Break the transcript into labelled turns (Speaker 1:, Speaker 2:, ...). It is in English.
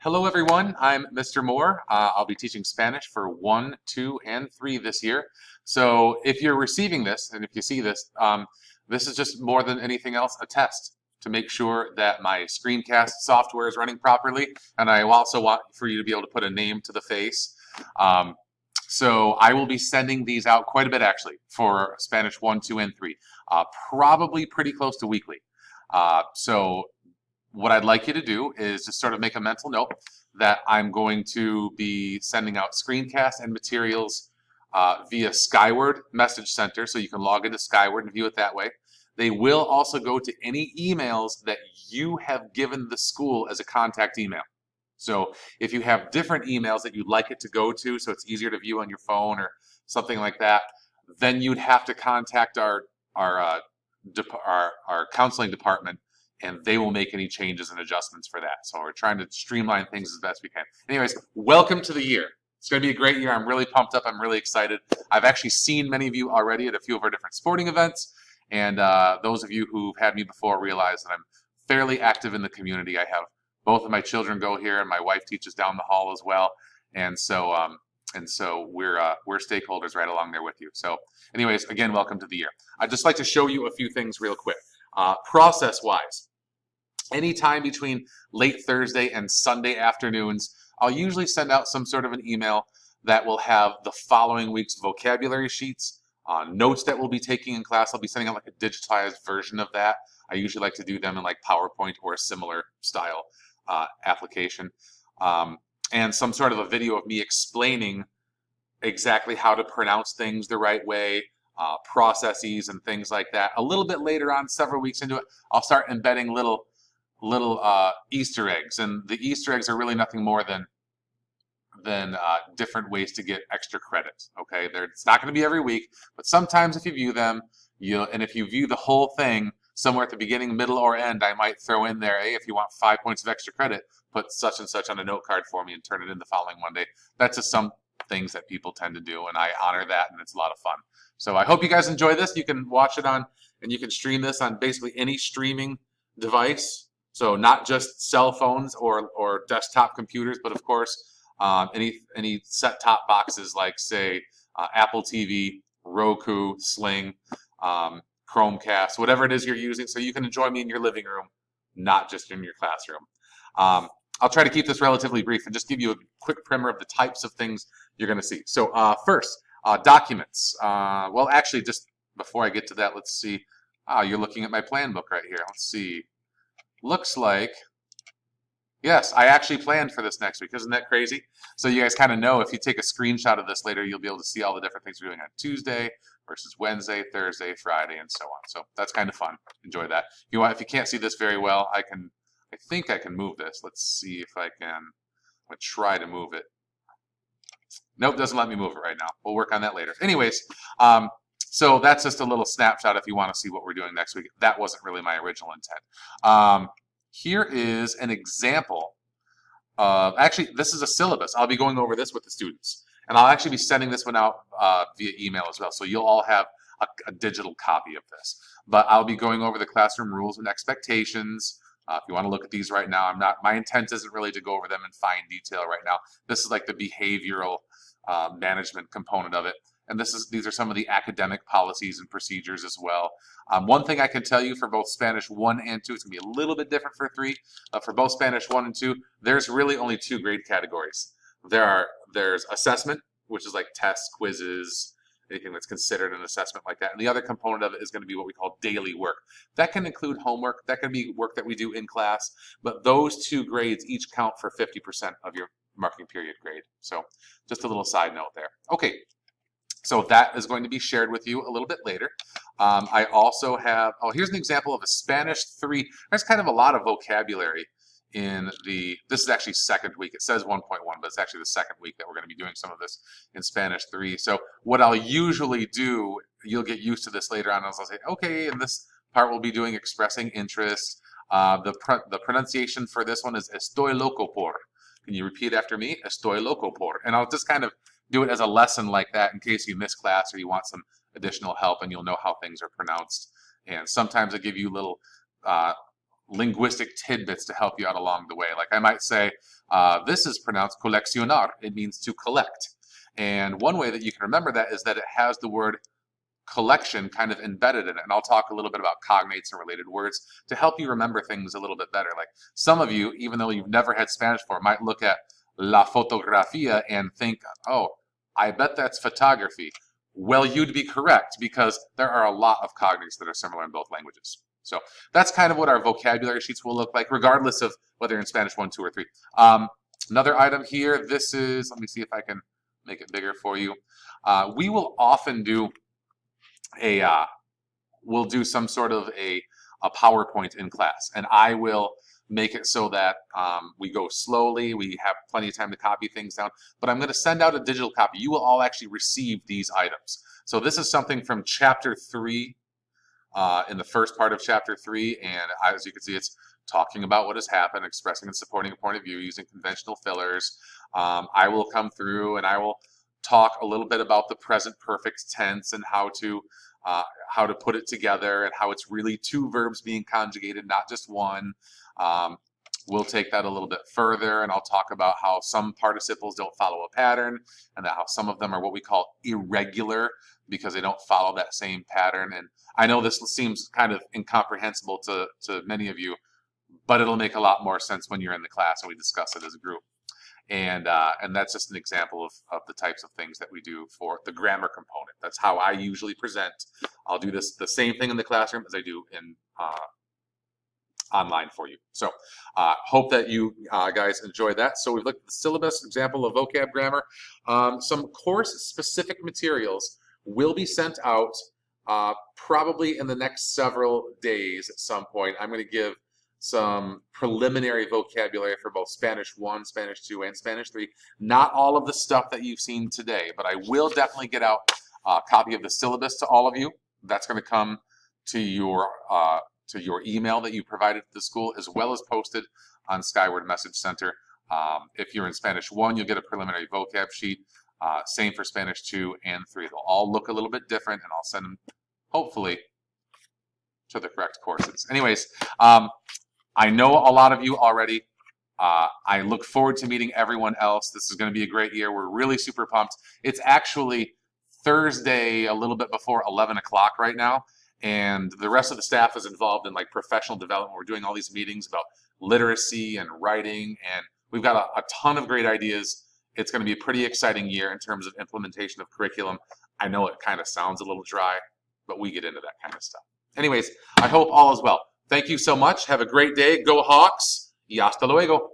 Speaker 1: Hello everyone, I'm Mr. Moore. I'll be teaching Spanish for 1, 2, and 3 this year. So if you're receiving this, and if you see this, this is just more than anything else a test to make sure that my screencast software is running properly, and I also want for you to be able to put a name to the face. Um, so I will be sending these out quite a bit actually for Spanish 1, 2, and 3, probably pretty close to weekly. So what I'd like you to do is just sort of make a mental note that I'm going to be sending out screencasts and materials via Skyward Message Center, so you can log into Skyward and view it that way. They will also go to any emails that you have given the school as a contact email. So if you have different emails that you'd like it to go to, so it's easier to view on your phone or something like that, then you'd have to contact our counseling department, and they will make any changes and adjustments for that. So we're trying to streamline things as best we can. Anyways, welcome to the year. It's going to be a great year. I'm really pumped up. I'm really excited. I've actually seen many of you already at a few of our different sporting events, and those of you who've had me before realize that I'm fairly active in the community. I have both of my children go here, and my wife teaches down the hall as well, and so we're stakeholders right along there with you. So anyways, again, welcome to the year. I'd just like to show you a few things real quick. Process-wise, anytime between late Thursday and Sunday afternoons, I'll usually send out some sort of an email that will have the following week's vocabulary sheets, notes that we'll be taking in class. I'll be sending out like a digitized version of that. I usually like to do them in like PowerPoint or a similar style application. And some sort of a video of me explaining exactly how to pronounce things the right way, processes and things like that. A little bit later on, several weeks into it, I'll start embedding little Easter eggs, and the Easter eggs are really nothing more than different ways to get extra credit. Okay, it's not going to be every week, but sometimes if you view them, and if you view the whole thing somewhere at the beginning, middle, or end, I might throw in there, hey, if you want 5 points of extra credit, put such and such on a note card for me and turn it in the following Monday. That's just some things that people tend to do, and I honor that, and it's a lot of fun. So I hope you guys enjoy this. You can watch it on, and you can stream this on basically any streaming device. So not just cell phones or desktop computers, but of course any set-top boxes like, say, Apple TV, Roku, Sling, Chromecast, whatever it is you're using, so you can enjoy me in your living room, not just in your classroom. I'll try to keep this relatively brief and just give you a quick primer of the types of things you're going to see. So first, documents. Well, actually, just before I get to that, let's see. You're looking at my plan book right here. Let's see. Looks like, yes, I actually planned for this next week. Isn't that crazy? So you guys kind of know, if you take a screenshot of this later, you'll be able to see all the different things we're doing on Tuesday versus Wednesday, Thursday, Friday, and so on. So that's kind of fun. Enjoy that. If you can't see this very well, I think I can move this. Let's see if I can. I'm going to try to move it. Nope, doesn't let me move it right now. We'll work on that later. Anyways, so that's just a little snapshot if you want to see what we're doing next week. That wasn't really my original intent. Here is an example of, actually, this is a syllabus. I'll be going over this with the students. And I'll actually be sending this one out via email as well. So you'll all have a digital copy of this. But I'll be going over the classroom rules and expectations. If you want to look at these right now, my intent isn't really to go over them in fine detail right now. This is like the behavioral management component of it. And these are some of the academic policies and procedures as well. One thing I can tell you for both Spanish 1 and 2, it's going to be a little bit different for 3. For both Spanish 1 and 2, there's really only 2 grade categories. There's assessment, which is like tests, quizzes, anything that's considered an assessment like that. And the other component of it is going to be what we call daily work. That can include homework. That can be work that we do in class. But those 2 grades each count for 50% of your marking period grade. So just a little side note there. Okay. So that is going to be shared with you a little bit later. I also have, here's an example of a Spanish 3. There's kind of a lot of vocabulary in this is actually second week. It says 1.1, but it's actually the second week that we're going to be doing some of this in Spanish 3. So what I'll usually do, you'll get used to this later on, is I'll say, okay, in this part we'll be doing expressing interest. The pronunciation for this one is estoy loco por. Can you repeat after me? Estoy loco por. And I'll just kind of do it as a lesson like that in case you miss class or you want some additional help and you'll know how things are pronounced. And sometimes I give you little linguistic tidbits to help you out along the way. Like I might say, This is pronounced coleccionar. It means to collect. And one way that you can remember that is that it has the word collection kind of embedded in it. And I'll talk a little bit about cognates and related words to help you remember things a little bit better. Like some of you, even though you've never had Spanish before, might look at la fotografía and think, oh, I bet that's photography. Well, you'd be correct because there are a lot of cognates that are similar in both languages. So that's kind of what our vocabulary sheets will look like, regardless of whether you're in Spanish 1, 2, or 3. Another item here, this is, let me see if I can make it bigger for you. We will often do we'll do some sort of a PowerPoint in class, and I will make it so that we go slowly, we have plenty of time to copy things down, but I'm going to send out a digital copy. You will all actually receive these items. So this is something from chapter 3, in the first part of chapter 3, and as you can see, it's talking about what has happened, expressing and supporting a point of view using conventional fillers. I will come through and I will talk a little bit about the present perfect tense and how to put it together and how it's really 2 verbs being conjugated, not just one. We'll take that a little bit further, and I'll talk about how some participles don't follow a pattern and how some of them are what we call irregular because they don't follow that same pattern. And I know this seems kind of incomprehensible to many of you, but it'll make a lot more sense when you're in the class and we discuss it as a group. And that's just an example of the types of things that we do for the grammar component. That's how I usually present. I'll do the same thing in the classroom as I do in online for you. So hope that you guys enjoy that. So we've looked at the syllabus, example of vocab grammar. Some course-specific materials will be sent out probably in the next several days at some point. I'm going to give some preliminary vocabulary for both Spanish 1, Spanish 2, and Spanish 3. Not all of the stuff that you've seen today, but I will definitely get out a copy of the syllabus to all of you. That's going to come to your email that you provided to the school, as well as posted on Skyward Message Center. If you're in Spanish 1, you'll get a preliminary vocab sheet. Same for Spanish 2 and 3. They'll all look a little bit different, and I'll send them, hopefully, to the correct courses. Anyways, I know a lot of you already. I look forward to meeting everyone else. This is going to be a great year. We're really super pumped. It's actually Thursday, a little bit before 11 o'clock right now, and the rest of the staff is involved in like professional development. We're doing all these meetings about literacy and writing, and we've got a ton of great ideas. It's going to be a pretty exciting year in terms of implementation of curriculum. I know it kind of sounds a little dry, but we get into that kind of stuff. Anyways, I hope all is well. Thank you so much. Have a great day. Go Hawks. Y hasta luego.